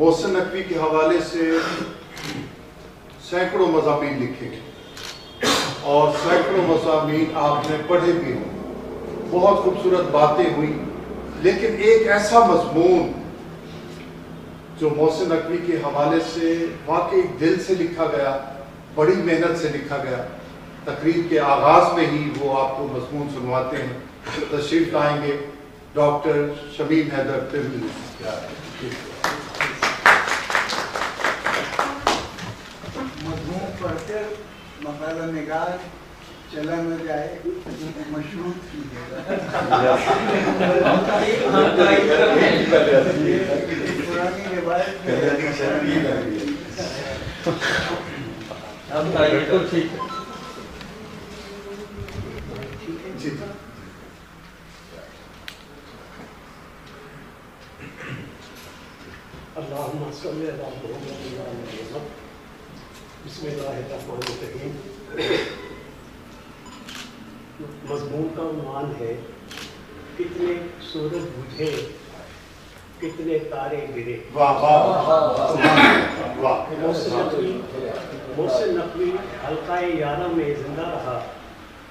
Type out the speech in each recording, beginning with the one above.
محسن نقوی کے حوالے سے سینکڑوں مضامین لکھے اور سینکڑوں مضامین آپ نے پڑھے بھی ہوں، بہت خوبصورت باتیں ہوئی، لیکن ایک ایسا مضمون جو محسن نقوی کے حوالے سے واقعی دل سے لکھا گیا، بڑی محنت سے لکھا گیا، تقریب کے آغاز میں ہی وہ آپ کو مضمون سنواتے ہیں۔ تشریف لائیں گے ڈاکٹر شمیم حیدر ترمذی۔ مضمون پڑھ کر مقالہ نگار چلا نہ جائے، مشروط کیجیے گا۔ پرانی روایت میں اللہم صلی علی محمد۔ بسم اللہ الرحمن الرحیم۔ مضمون کا عنوان ہے کتنے سورج بجھے کتنے تارے گرے۔ محسن نقوی حلقہ یارہ میں زندہ رہا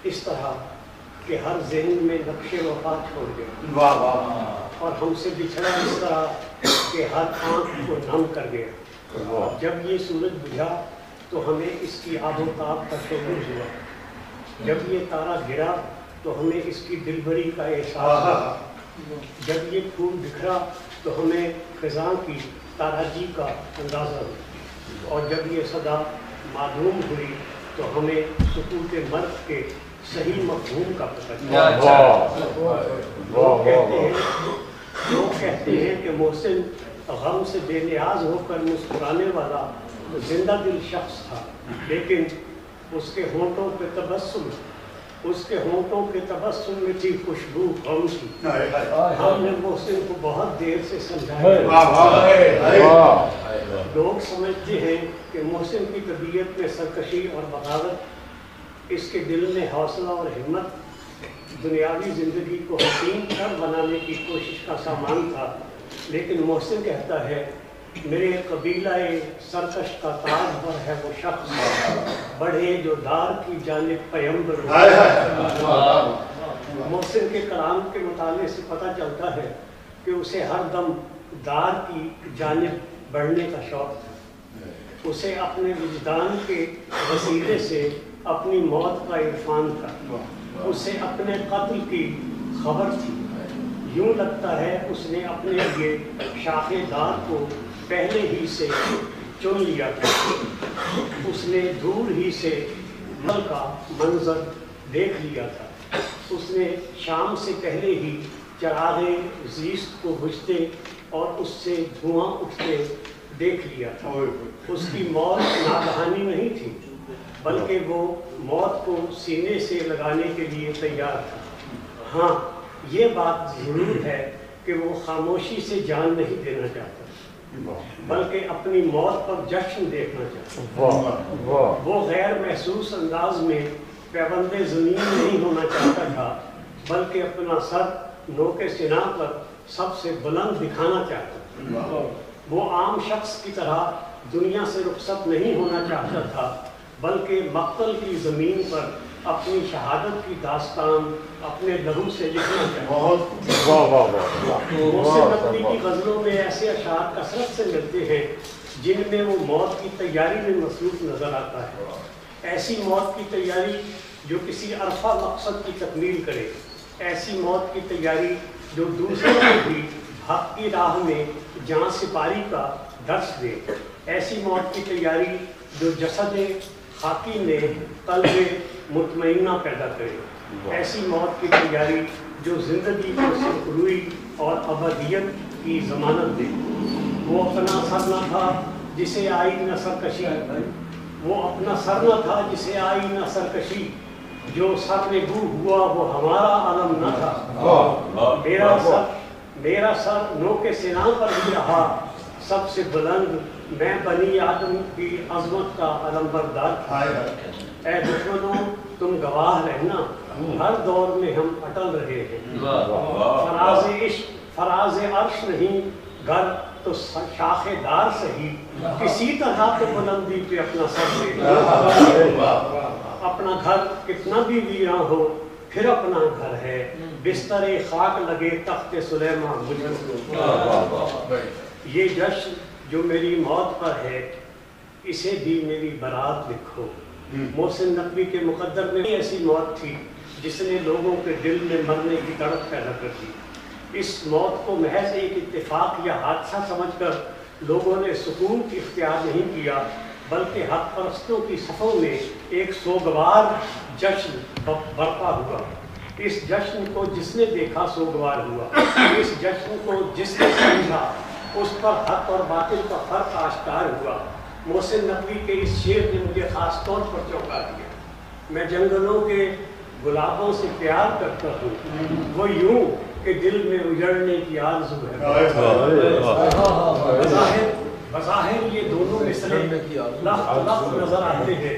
اس طرح کہ ہر ذہن میں نقش وفا چھوڑ گیا، اور ہم سے بچھڑا اس طرح کہ ہر آنکھ کو نم کر گیا۔ جب یہ سورج بجھا تو ہمیں اس کی آب و تاب کا شعور ہوا، جب یہ تارا گرا تو ہمیں اس کی دلبری کا احساس ہوا، جب یہ پھول بکھرا تو ہمیں خزاں کی تاراجی کا اندازہ ہوا، اور جب یہ صدا معلوم ہوئی تو ہمیں سکوت مرگ کے صحیح مفہوم کا پتہ چلا۔ لوگ کہتے ہیں کہ محسن غم سے بے نیاز ہو کر مسکرانے والا زندہ دل شخص تھا، لیکن اس کے ہونٹوں کے تبسم میں تھی خوشبو غم کی۔ ہم نے محسن کو بہت دیر سے سمجھایا۔ لوگ سمجھتے ہیں کہ محسن کی طبیعت میں سرکشی اور بغاوت، اس کے دل میں حوصلہ اور ہمت دنیاوی زندگی کو حسین کر بنانے کی کوشش کا سامان تھا، لیکن محسن کہتا ہے میرے قبیلہ سرکش کا تاج پر ہے وہ شخص بڑھے جو دار کی جانب پیمبر ہو۔ محسن کے کلام کے مطالعے سے پتہ چلتا ہے کہ اسے ہر دم دار کی جانب بڑھنے کا شوق تھا، اسے اپنے وجدان کے وسیلے سے اپنی موت کا عرفان تھا، اسے اپنے قتل کی خبر تھی۔ یوں لگتا ہے اس نے اپنے لیے شاخ دار کو پہلے ہی سے چن لیا تھا، اس نے دور ہی سے مل کا منظر دیکھ لیا تھا، اس نے شام سے پہلے ہی چراغ زیست کو بجھتے اور اس سے دھواں اٹھتے دیکھ لیا تھا۔ اس کی موت ناگہانی نہیں تھی، بلکہ وہ موت کو سینے سے لگانے کے لیے تیار تھا۔ ہاں، یہ بات ضرور ہے کہ وہ خاموشی سے جان نہیں دینا چاہتا، بلکہ اپنی موت پر جشن دیکھنا چاہتا۔ وہ غیر محسوس انداز میں پیوند زمین نہیں ہونا چاہتا تھا، بلکہ اپنا سر نوک سینہ پر سب سے بلند دکھانا چاہتا تھا۔ وہ عام شخص کی طرح دنیا سے رخصت نہیں ہونا چاہتا تھا، بلکہ مقتل کی زمین پر اپنی شہادت کی داستان اپنے لہو سے لکھنا چاہتا۔ محسن نقوی کی غزلوں میں ایسے اشعار کثرت سے ملتے ہیں جن میں وہ موت کی تیاری میں مصروف نظر آتا ہے، ایسی موت کی تیاری جو کسی عرفہ مقصد کی تکمیل کرے، ایسی موت کی تیاری جو دوسروں کو بھی حق کی راہ میں جان سپاری کا درس دے، ایسی موت کی تیاری جو جسد خاکی میں قلب مطمئنہ پیدا کرے، ایسی موت کی تیاری جو زندگی کو سرخروئی اور ابدیت کی ضمانت دے۔ وہ اپنا سر نہ تھا جسے آئی نہ سرکشی، وہ اپنا سر نہ تھا جسے آئی نہ سرکشی، جو سر نگو ہوا وہ ہمارا علم نہ تھا۔ میرا سر نوک سینہ پر بھی رہا سب سے بلند، میں بنی آدم کی عظمت کا علم بردار تھا۔ اے دشمنوں تم گواہ رہنا، ہر دور میں ہم اٹل رہے ہیں۔ فراز عشق فراز عرش نہیں گر تو شاخے دار سہی کسی طرح تو بلندی پہ اپنا سر دے، اپنا گھر کتنا بھی ویراں ہو پھر اپنا گھر ہے، بستر خاک لگے تخت سلیمان مجھ کو۔ یہ جشن جو میری موت پر ہے اسے بھی میری برات لکھو۔ محسن نقوی کے مقدر میں ایسی موت تھی جس نے لوگوں کے دل میں مرنے کی تڑپ پیدا کر دی۔ اس موت کو محض ایک اتفاق یا حادثہ سمجھ کر لوگوں نے سکون کی اختیار نہیں کیا، بلکہ حق پرستوں کی صفوں میں ایک سوگوار جشن برپا ہوا۔ اس جشن کو جس نے دیکھا سوگوار ہوا، اس جشن کو جس نے سمجھا اس پر حق اور باطل کا فرق آشکار ہوا۔ محسن نقوی کے اس شعر نے مجھے خاص طور پر چونکا دیا۔ میں جنگلوں کے گلابوں سے پیار کرتا ہوں، وہ یوں کہ دل میں اجڑنے کی آرزو ہے۔ بظاہر یہ دونوں مصرے لخت نظر آتے ہیں،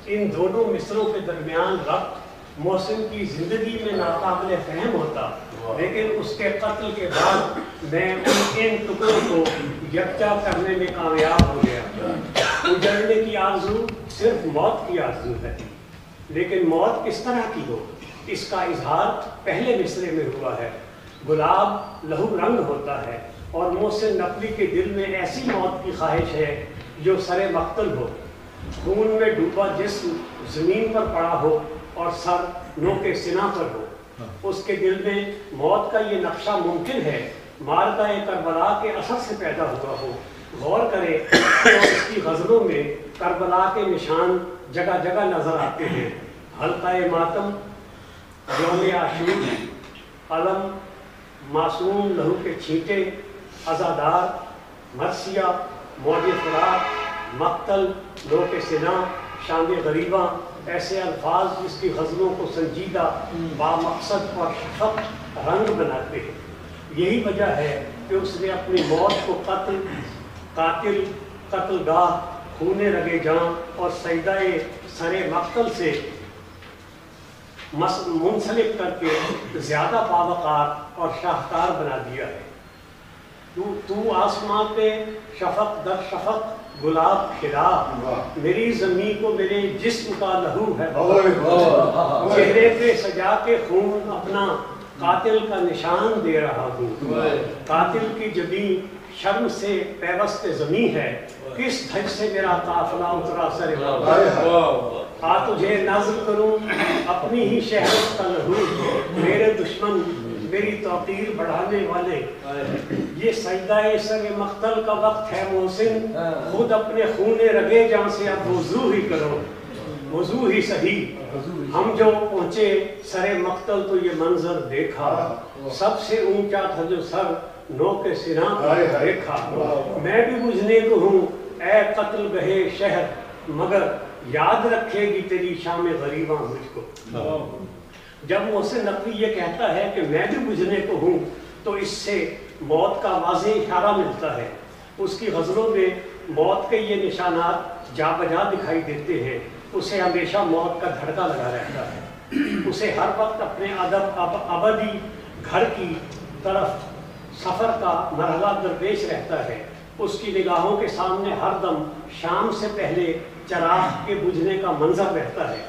ان دونوں مصروں کے درمیان ربط محسن کی زندگی میں ناقابل فہم ہوتا، لیکن اس کے قتل کے بعد میں ان ٹکڑوں کو یکجا کرنے میں کامیاب ہو گیا۔ اجڑنے کی آرزو صرف موت کی آرزو ہے، لیکن موت کس طرح کی ہو اس کا اظہار پہلے مصرے میں ہوا ہے۔ گلاب لہو رنگ ہوتا ہے اور محسن نقوی کے دل میں ایسی موت کی خواہش ہے جو سر مقتل ہو، خون میں ڈوبا جسم زمین پر پڑا ہو اور سر نوک سینہ پر ہو۔ اس کے دل میں موت کا یہ نقشہ ممکن ہے مارکہ کربلا کے اثر سے پیدا ہوا ہو۔ غور کرے تو اس کی غزلوں میں کربلا کے نشان جگہ جگہ نظر آتے ہیں۔ حلقہ ماتم، یوم عاشور، علم، معصوم لہو کے چھینٹے، عزادار، مرثیہ، موج فراق، مقتل، نوک سینہ، شام غریباں، ایسے الفاظ جس کی غزلوں کو سنجیدہ، بامقصد اور شفق رنگ بناتے ہیں۔ یہی وجہ ہے کہ اس نے اپنی موت کو قاتل، قتل گاہ، خون رگے جاں اور سجدہ سر مقتل سے منسلک کر کے زیادہ باوقار اور شاہکار بنا دیا ہے۔ تو آسمان پہ شفق در شفق گلاب کھلا، میری زمین کو میرے جسم کا لہو ہے، چہرے پہ سجا کے خون اپنا قاتل کا نشان دے رہا ہوں۔ قاتل کی جبین شرم سے پیوست زمین ہے، کس دھج سے میرا قافلہ اترا سر آ تجھے نازل کروں اپنی ہی شہرت کا لہو، میرے دشمن میری توقیر بڑھانے والے۔ یہ سجدہ سر مقتل کا وقت ہے محسن، خود اپنے خون رگے جاں سے اب وضو ہی کرو، وضو ہی صحیح۔ ہم جو پہنچے سر مقتل تو یہ منظر دیکھا، سب سے اونچا تھا جو سر نوک سینہ دیکھا۔ میں بھی بجھنے کو ہوں اے قتل گہے شہر، مگر یاد رکھے گی تیری شام غریباں مجھ کو۔ جب محسن نقوی یہ کہتا ہے کہ میں بھی بجھنے کو ہوں تو اس سے موت کا واضح اشارہ ملتا ہے۔ اس کی غزلوں میں موت کے یہ نشانات جا بجا دکھائی دیتے ہیں۔ اسے ہمیشہ موت کا دھڑکا لگا رہتا ہے، اسے ہر وقت اپنے ابدی گھر کی طرف سفر کا مرحلہ درپیش رہتا ہے۔ اس کی نگاہوں کے سامنے ہر دم شام سے پہلے چراغ کے بجھنے کا منظر رہتا ہے۔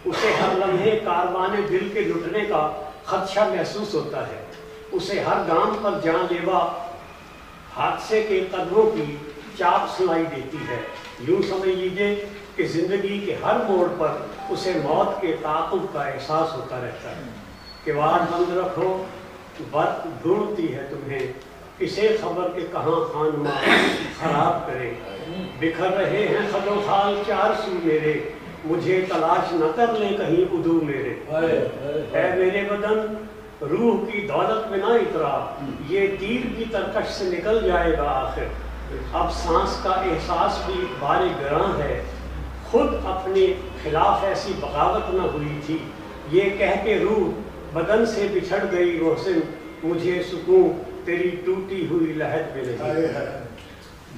اسے ہر لمحے کاروان دل کے لٹنے کا خدشہ محسوس ہوتا ہے۔ اسے ہر گام پر جان لیوا حادثے کے قدموں کی چاپ سنائی دیتی ہے۔ یوں سمجھ لیجیے کہ زندگی کے ہر موڑ پر اسے موت کے تعاقب کا احساس ہوتا رہتا ہے۔ کواڑ بند رکھو، برق ڈھونڈتی ہے تمہیں، کسے خبر کے کہاں خانماں خراب کرے۔ بکھر رہے ہیں خد و خال چار سو میرے، مجھے تلاش نہ کر لیں کہیں عدو میرے۔ اے میرے بدن روح کی دولت میں نہ اترا، یہ تیر بھی ترکش سے نکل جائے گا آخر۔ اب سانس کا احساس بھی بار گراں ہے، خود اپنے خلاف ایسی بغاوت نہ ہوئی تھی۔ یہ کہہ کے روح بدن سے بچھڑ گئی محسن، مجھے سکون تیری ٹوٹی ہوئی لہد میں نہیں۔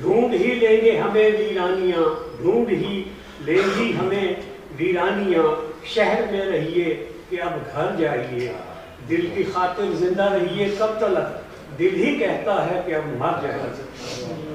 ڈھونڈ ہی لیں گے ہمیں ویرانیاں، ڈھونڈ ہی لیں گی ہمیں ویرانیاں، شہر میں رہیے کہ اب گھر جائیے، دل کی خاطر زندہ رہیے کب تلک، دل ہی کہتا ہے کہ اب مر جائیے۔